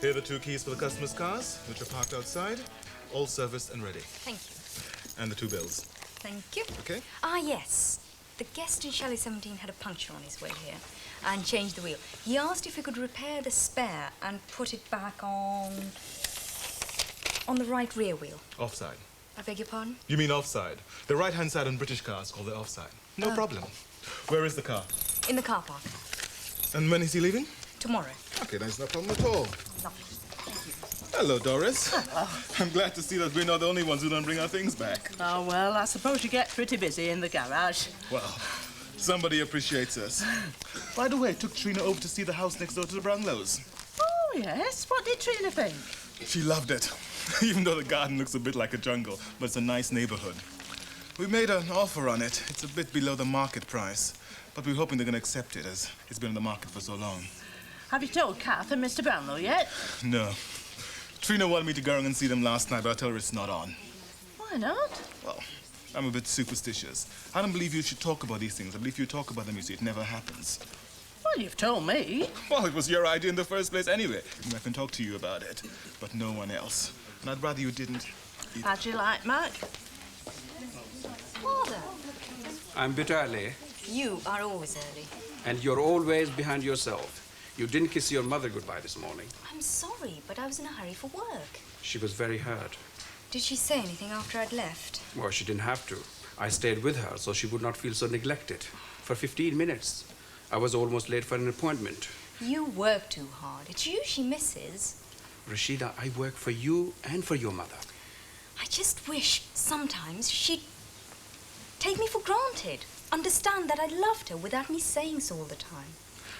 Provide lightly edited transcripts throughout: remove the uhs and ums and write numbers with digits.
Here are the 2 keys for the customers' cars, which are parked outside, all serviced and ready. Thank you. And the 2 bills. Thank you. Okay. Ah, yes. The guest in Shelley 17 had a puncture on his way here and changed the wheel. He asked if we could repair the spare and put it back on the right rear wheel. Offside. I beg your pardon? You mean offside. The right-hand side on British cars call it offside. No problem. Where is the car? In the car park. And when is he leaving? Tomorrow. Okay, that's no problem at all. Lovely. Thank you. Hello, Doris. Hello. I'm glad to see that we're not the only ones who don't bring our things back. Oh, well, I suppose you get pretty busy in the garage. Well, somebody appreciates us. By the way, I took Trina over to see the house next door to the Brownlows. Oh, yes? What did Trina think? She loved it, even though the garden looks a bit like a jungle, but it's a nice neighborhood. We made an offer on it. It's a bit below the market price, but we're hoping they're going to accept it as it's been on the market for so long. Have you told Kath and Mr. Brownlow yet? No. Trina wanted me to go around and see them last night, but I told her it's not on. Why not? Well, I'm a bit superstitious. I don't believe you should talk about these things. I believe if you talk about them, you see, it never happens. Well, you've told me. Well, it was your idea in the first place anyway. And I can talk to you about it, but no one else. And I'd rather you didn't. How'd you like, Mac? Father. I'm a bit early. You are always early. And you're always behind yourself. You didn't kiss your mother goodbye this morning. I'm sorry, but I was in a hurry for work. She was very hurt. Did she say anything after I'd left? Well, she didn't have to. I stayed with her so she would not feel so neglected. For 15 minutes. I was almost late for an appointment. You work too hard. It's you she misses. Rashida, I work for you and for your mother. I just wish sometimes she'd take me for granted. Understand that I loved her without me saying so all the time.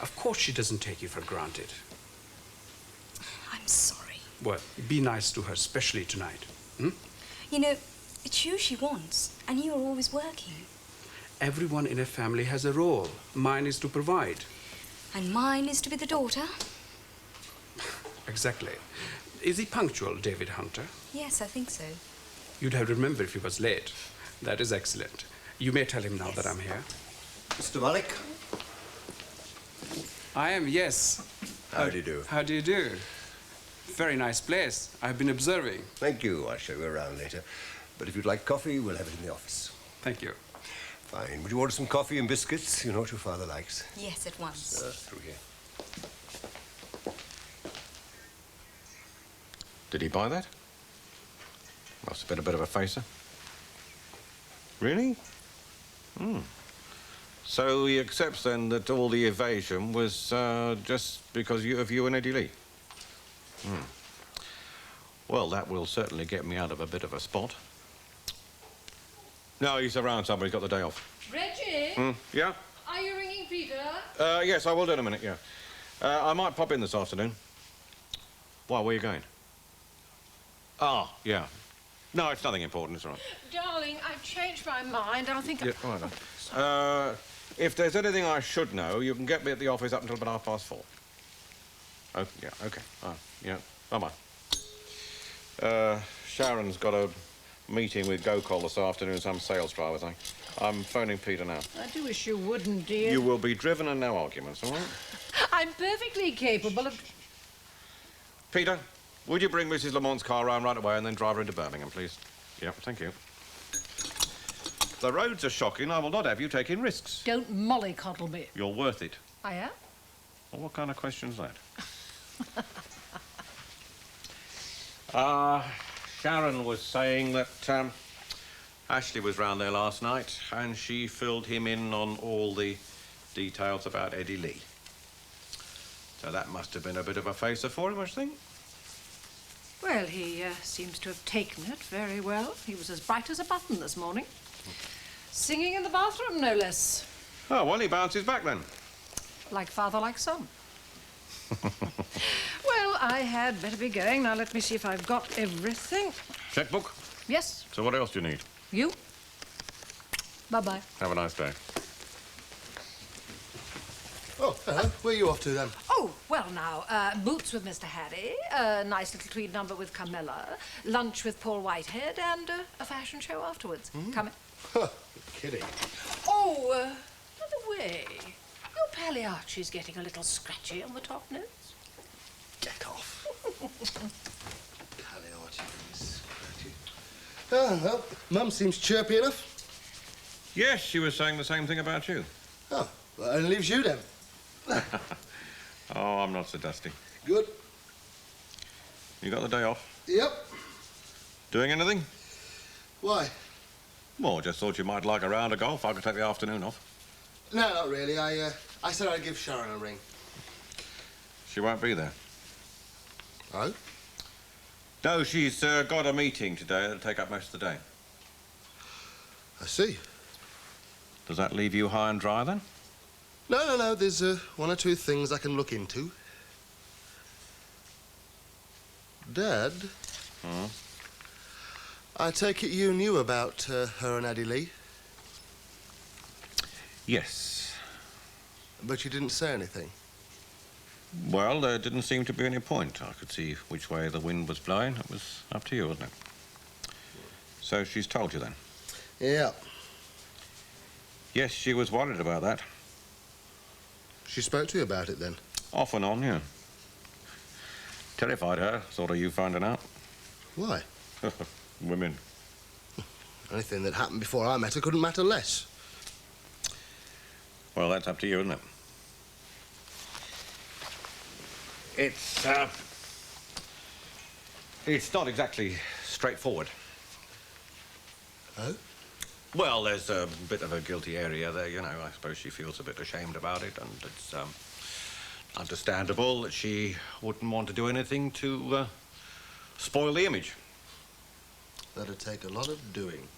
Of course she doesn't take you for granted. I'm sorry. Well, be nice to her, especially tonight. Hmm? You know, it's you she wants, and you're always working. Everyone in a family has a role. Mine is to provide. And mine is to be the daughter? Exactly. Is he punctual, David Hunter? Yes, I think so. You'd have remembered if he was late. That is excellent. You may tell him now Yes. that I'm here. Mr. Malik? I am, yes. How do you do? How do you do? Very nice place. I've been observing. Thank you. I'll show you around later. But if you'd like coffee, we'll have it in the office. Thank you. Fine. Would you order some coffee and biscuits? You know what your father likes. Yes, at once. Through here. Did he buy that? Must have been a bit of a facer. Really? Hmm. So he accepts then that all the evasion was just because of you and Eddie Lee? Hmm. Well, that will certainly get me out of a bit of a spot. No, he's around somewhere. He's got the day off. Reggie? Yeah? Are you ringing Peter? Yes, I will do in a minute, yeah. I might pop in this afternoon. Why, where are you going? Oh, yeah. No, it's nothing important, it's all right. Darling, I've changed my mind. I think... Yeah, all right, then. If there's anything I should know, you can get me at the office up until about 4:30. Oh, yeah, OK. Yeah, bye-bye. Sharon's got a meeting with GoCol this afternoon, some sales drive, I think. I'm phoning Peter now. I do wish you wouldn't, dear. You will be driven and no arguments, all right? I'm perfectly capable of... Peter, would you bring Mrs. Lamont's car round right away and then drive her into Birmingham, please? Yep, thank you. The roads are shocking. I will not have you taking risks. Don't mollycoddle me. You're worth it. I am? Well, what kind of question's that? Sharon was saying that Ashley was round there last night and she filled him in on all the details about Eddie Lee. So that must have been a bit of a facer for him, I should think. Well, he seems to have taken it very well. He was as bright as a button this morning. Singing in the bathroom, no less. Oh, well, he bounces back then. Like father, like son. Well, I had better be going. Now, let me see if I've got everything. Checkbook? Yes. So what else do you need? You? Bye-bye. Have a nice day. Oh, hello. Where are you off to, then? Oh, well, now, boots with Mr. Harry, a nice little tweed number with Pamela, lunch with Paul Whitehead, and a fashion show afterwards. Coming? Huh, you're kidding. Oh, by the way, your Pagliacci's getting a little scratchy on the top notes. Get off. Oh, well, Mum seems chirpy enough. Yes, she was saying the same thing about you. Oh, well, that only leaves you then. Oh, I'm not so dusty. Good. You got the day off? Yep. Doing anything? Why? Well, just thought you might like a round of golf. I could take the afternoon off. No, not really. I said I'd give Sharon a ring. She won't be there. Oh? No, she's got a meeting today that'll take up most of the day. I see. Does that leave you high and dry, then? No. There's one or two things I can look into. Dad? Hmm? I take it you knew about her and Eddie Lee? Yes. But you didn't say anything? Well, there didn't seem to be any point. I could see which way the wind was blowing. It was up to you, wasn't it? So she's told you, then? Yeah. Yes, she was worried about that. She spoke to you about it, then? Off and on, yeah. Terrified her, thought of you finding out. Why? Women. Anything that happened before I met her couldn't matter less. Well, that's up to you, isn't it? It's not exactly straightforward. Oh? Well, there's a bit of a guilty area there, you know. I suppose she feels a bit ashamed about it, and it's understandable that she wouldn't want to do anything to spoil the image. That'd take a lot of doing.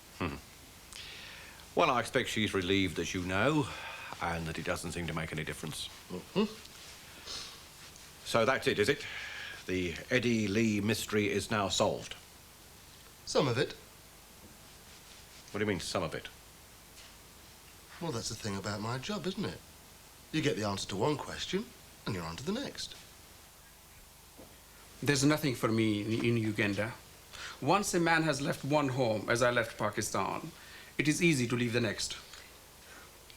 Well, I expect she's relieved that you know, and that it doesn't seem to make any difference. So that's it, is it? The Eddie Lee mystery is now solved. Some of it. What do you mean, some of it? Well, that's the thing about my job, isn't it? You get the answer to one question, and you're on to the next. There's nothing for me in Uganda. Once a man has left one home, as I left Pakistan, it is easy to leave the next.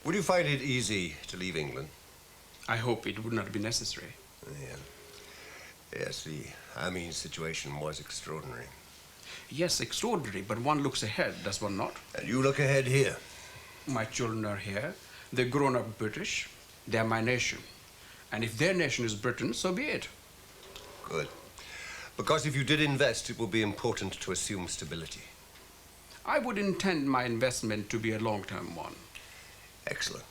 Would you find it easy to leave England? I hope it would not be necessary. Yeah. Yes, the Amin's situation was extraordinary. Yes, extraordinary, but one looks ahead, does one not? And you look ahead here. My children are here. They're grown-up British. They're my nation. And if their nation is Britain, so be it. Good. Because if you did invest, it will be important to assume stability. I would intend my investment to be a long-term one. Excellent.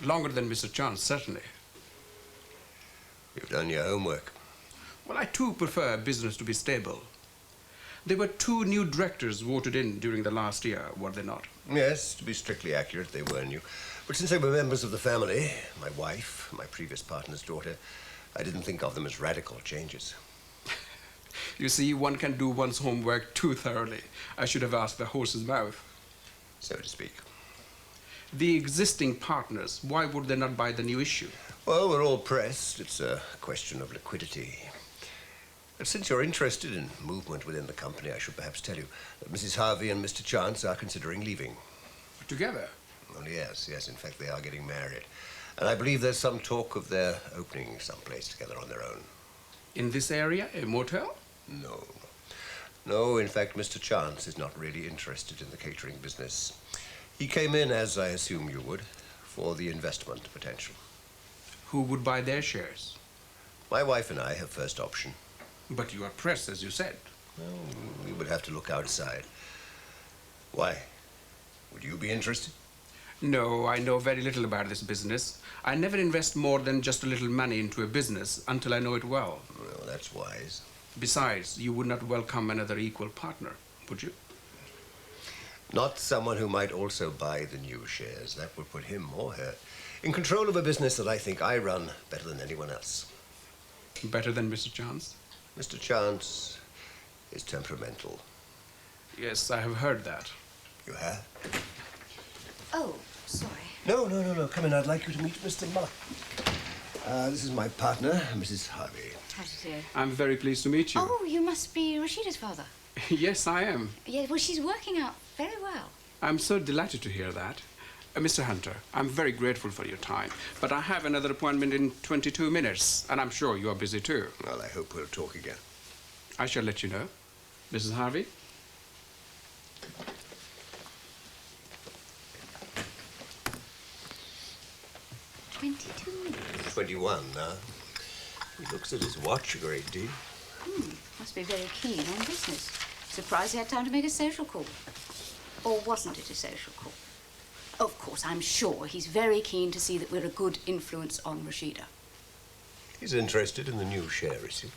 Longer than Mr. Chance, certainly. You've done your homework. Well, I too prefer business to be stable. There were 2 new directors voted in during the last year, were there not? Yes, to be strictly accurate, they were new. But since they were members of the family, my wife, my previous partner's daughter, I didn't think of them as radical changes. You see, one can do one's homework too thoroughly. I should have asked the horse's mouth. So to speak. The existing partners, why would they not buy the new issue? Well, we're all pressed. It's a question of liquidity. And since you're interested in movement within the company, I should perhaps tell you that Mrs. Harvey and Mr. Chance are considering leaving. Together? Oh, yes. In fact, they are getting married. And I believe there's some talk of their opening someplace together on their own. In this area, a motel? No, in fact, Mr. Chance is not really interested in the catering business. He came in, as I assume you would, for the investment potential. Who would buy their shares? My wife and I have first option. But you are pressed, as you said. Well, we would have to look outside. Why? Would you be interested? No, I know very little about this business. I never invest more than just a little money into a business until I know it well. Well, that's wise. Besides, you would not welcome another equal partner, would you? Not someone who might also buy the new shares. That would put him or her in control of a business that I think I run better than anyone else. Better than Mr. Chance? Mr. Chance is temperamental. Yes, I have heard that. You have? Oh, sorry. No. Come in. I'd like you to meet Mr. Malik. This is my partner, Mrs. Harvey. How do you do? I'm very pleased to meet you. Oh, you must be Rashida's father. Yes, I am. Yeah, well, she's working out very well. I'm so delighted to hear that. Mr. Hunter, I'm very grateful for your time, but I have another appointment in 22 minutes, and I'm sure you are busy too. Well, I hope we'll talk again. I shall let you know. Mrs. Harvey? $22. 21 now. He looks at his watch a great deal. Must be very keen on business. Surprised he had time to make a social call. Or wasn't it a social call? Of course, I'm sure he's very keen to see that we're a good influence on Rashida. He's interested in the new share issue.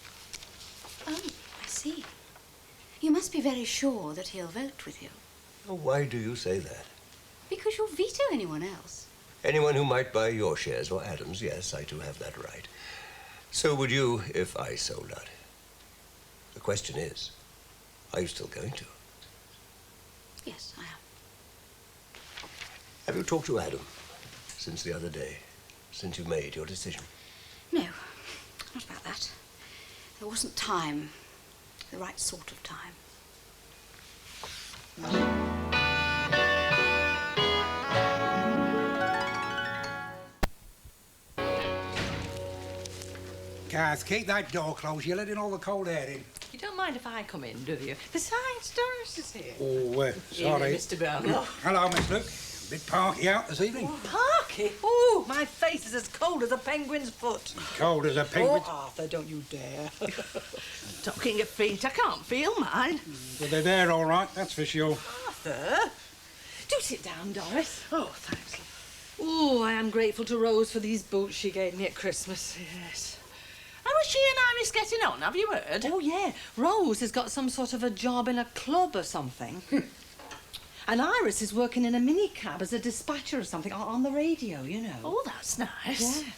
Oh, I see. You must be very sure that he'll vote with you. Oh, why do you say that? Because you'll veto anyone else. Anyone who might buy your shares or Adam's, yes, I do have that right. So would you if I sold out. The question is, are you still going to? Yes, I am. Have you talked to Adam since the other day, since you made your decision? No, not about that. There wasn't time, the right sort of time. Kath, keep that door closed. You're letting all the cold air in. You don't mind if I come in, do you? Besides, Doris is here. Oh, sorry. Evening, Mr. Brownlow. Hello, Miss Luke. Bit parky out this evening. Oh, Parky? Oh, my face is as cold as a penguin's foot. Cold as a penguin. Oh, Arthur, don't you dare. Talking of feet, I can't feel mine. But they're there all right, that's for sure. Arthur? Do sit down, Doris. Oh, thanks. Oh, I am grateful to Rose for these boots she gave me at Christmas. Yes. How is she and Iris getting on? Have you heard? Oh, yeah. Rose has got some sort of a job in a club or something. And Iris is working in a minicab as a dispatcher or something on the radio, you know. Oh, that's nice. Yeah.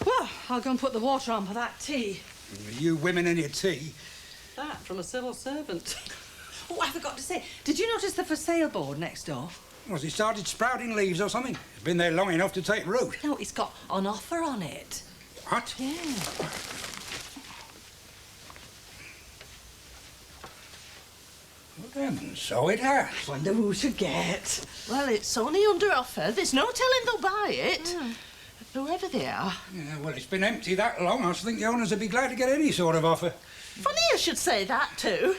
Well, I'll go and put the water on for that tea. You women and your tea. That from a civil servant. Oh, I forgot to say, did you notice the for sale board next door? Was it started sprouting leaves or something? It's been there long enough to take root. No, it's got an offer on it. What? Yeah. So it has. Wonder who should get. Well, it's only under offer. There's no telling they'll buy it. Whoever they are. Yeah, well, it's been empty that long. I think the owners would be glad to get any sort of offer. Funny you should say that, too.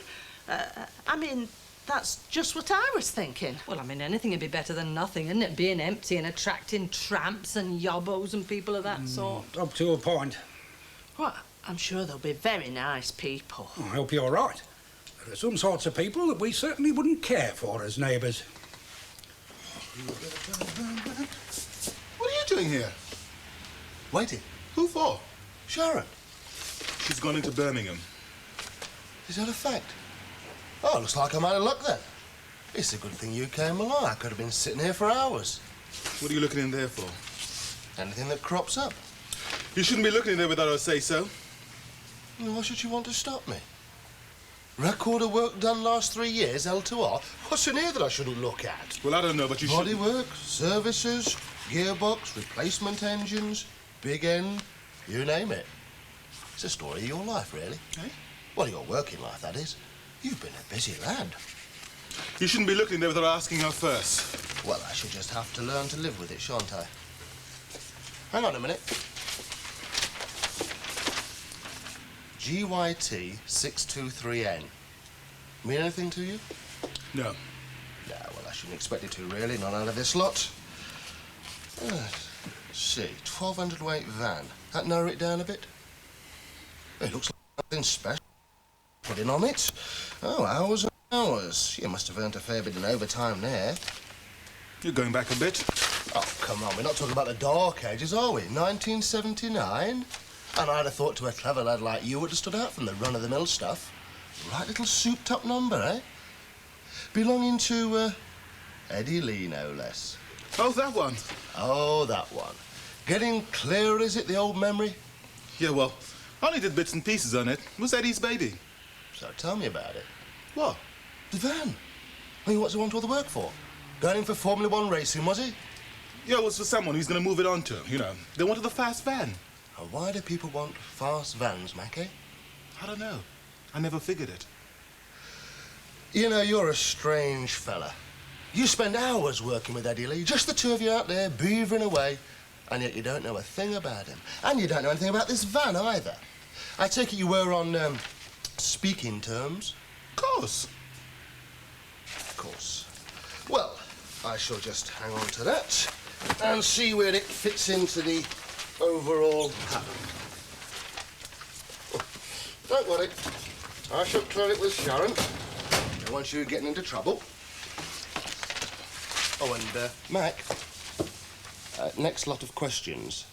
I mean, that's just what I was thinking. Well, I mean, anything would be better than nothing, isn't it? Being empty and attracting tramps and yobbos and people of that sort. Up to a point. Well, I'm sure they'll be very nice people. I hope you're right. There are some sorts of people that we certainly wouldn't care for as neighbours. What are you doing here? Waiting. Who for? Sharon. She's gone into Birmingham. Is that a fact? Oh, looks like I'm out of luck then. It's a good thing you came along. I could have been sitting here for hours. What are you looking in there for? Anything that crops up. You shouldn't be looking in there without a say-so. Well, why should you want to stop me? Record of work done last 3 years, L2R? What's in here that I shouldn't look at? Well, I don't know, but you should... Bodywork, services, gearbox, replacement engines, big end, you name it. It's a story of your life, really. Eh? Well, your working life, that is. You've been a busy lad. You shouldn't be looking there without asking her first. Well, I shall just have to learn to live with it, shan't I? Hang on a minute. GYT 623N. Mean anything to you? No. No, well, I shouldn't expect it to, really, not out of this lot. See, 1,200 weight van. That narrow it down a bit? It looks like nothing special. Put in on it. Oh, hours and hours. You must have earned a fair bit in overtime there. You're going back a bit. Oh, come on, we're not talking about the dark ages, are we? 1979? And I'd have thought to a clever lad like you would have stood out from the run-of-the-mill stuff. Right little souped-up number, eh? Belonging to, Eddie Lee, no less. Oh, that one. Oh, that one. Getting clearer, is it, the old memory? Yeah, well, I only did bits and pieces on it. It was Eddie's baby. So tell me about it. What? The van. I mean, what's he want all the work for? Going in for Formula One racing, was he? Yeah, it was for someone who's going to move it on to, you know. They wanted a fast van. And why do people want fast vans, Mackie? I don't know. I never figured it. You know, you're a strange fella. You spend hours working with Eddie Lee, just the two of you out there beavering away, and yet you don't know a thing about him. And you don't know anything about this van either. I take it you were on speaking terms? Of course. Of course. Well, I shall just hang on to that and see where it fits into the overall pattern. Don't worry. I shall clear it with Sharon. Don't want you getting into trouble. Oh, and, Mac, next lot of questions.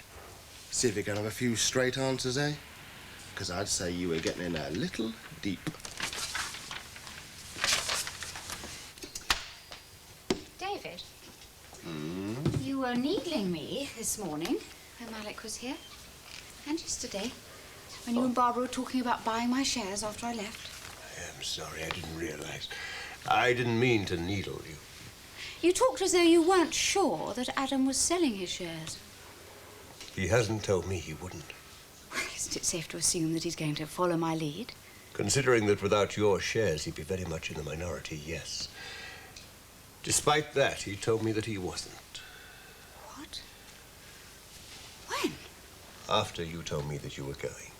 See if you can have a few straight answers, eh? Because I'd say you were getting in a little deep. David? You were needling me this morning when Malik was here. And yesterday, when you and Barbara were talking about buying my shares after I left. I'm sorry, I didn't realise. I didn't mean to needle you. You talked as though you weren't sure that Adam was selling his shares. He hasn't told me he wouldn't. Well, isn't it safe to assume that he's going to follow my lead? Considering that without your shares, he'd be very much in the minority, yes. Despite that, he told me that he wasn't. What? When? After you told me that you were going.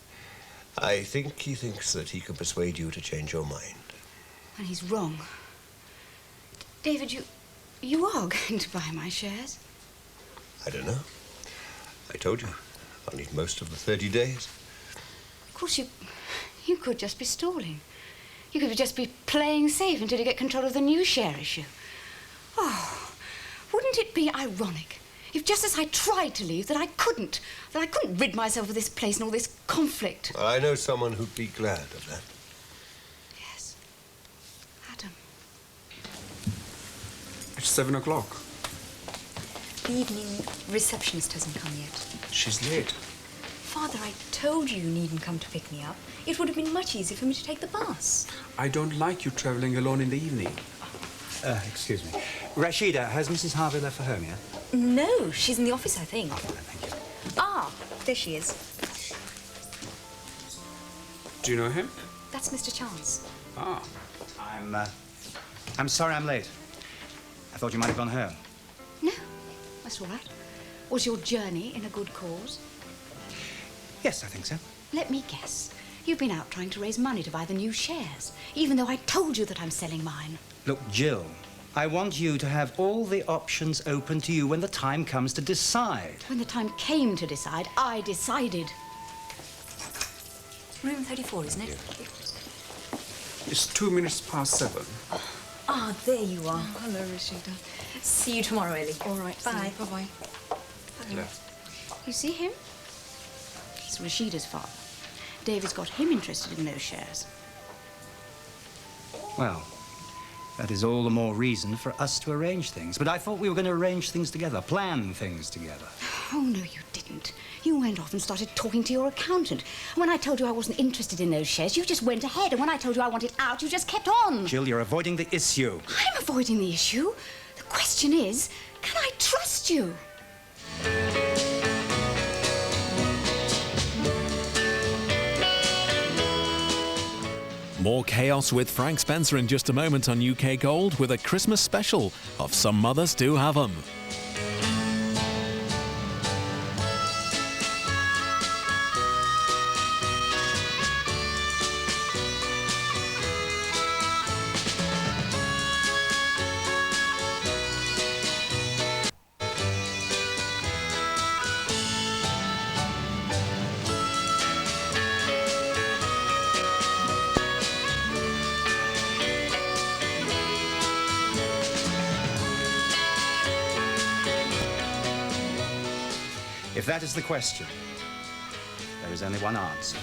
I think he thinks that he can persuade you to change your mind. And he's wrong. David, you are going to buy my shares? I don't know. I told you, I'll need most of the 30 days. Of course, you could just be stalling. You could just be playing safe until you get control of the new share issue. Oh, wouldn't it be ironic if just as I tried to leave that I couldn't rid myself of this place and all this conflict? I know someone who'd be glad of that. Yes. Adam. It's 7 o'clock. The evening receptionist hasn't come yet. She's late. Father, I told you needn't come to pick me up. It would have been much easier for me to take the bus. I don't like you traveling alone in the evening. Excuse me. Rashida, has Mrs. Harvey left for home yet? No, she's in the office, I think. Oh, thank you. Ah, there she is. Do you know him? That's Mr. Chance. Ah. I'm sorry I'm late. I thought you might have gone home. No, that's all right. Was your journey in a good cause? Yes, I think so. Let me guess. You've been out trying to raise money to buy the new shares, even though I told you that I'm selling mine. Look, Jill, I want you to have all the options open to you when the time comes to decide. When the time came to decide, I decided. Room 34, isn't it? It's 2 minutes past 7. Ah, there you are. Oh, hello, Rashida. See you tomorrow, Ellie. All right, bye. Bye-bye. Yeah. You see him? He's Rashida's father. David's got him interested in those shares. Well, that is all the more reason for us to arrange things. But I thought we were going to arrange things together, plan things together. Oh, no, you didn't. You went off and started talking to your accountant. And when I told you I wasn't interested in those shares, you just went ahead. And when I told you I wanted out, you just kept on. Jill, you're avoiding the issue. I'm avoiding the issue. The question is, can I trust you? More chaos with Frank Spencer in just a moment on UK Gold with a Christmas special of Some Mothers Do Have 'Em. If that is the question, there is only one answer.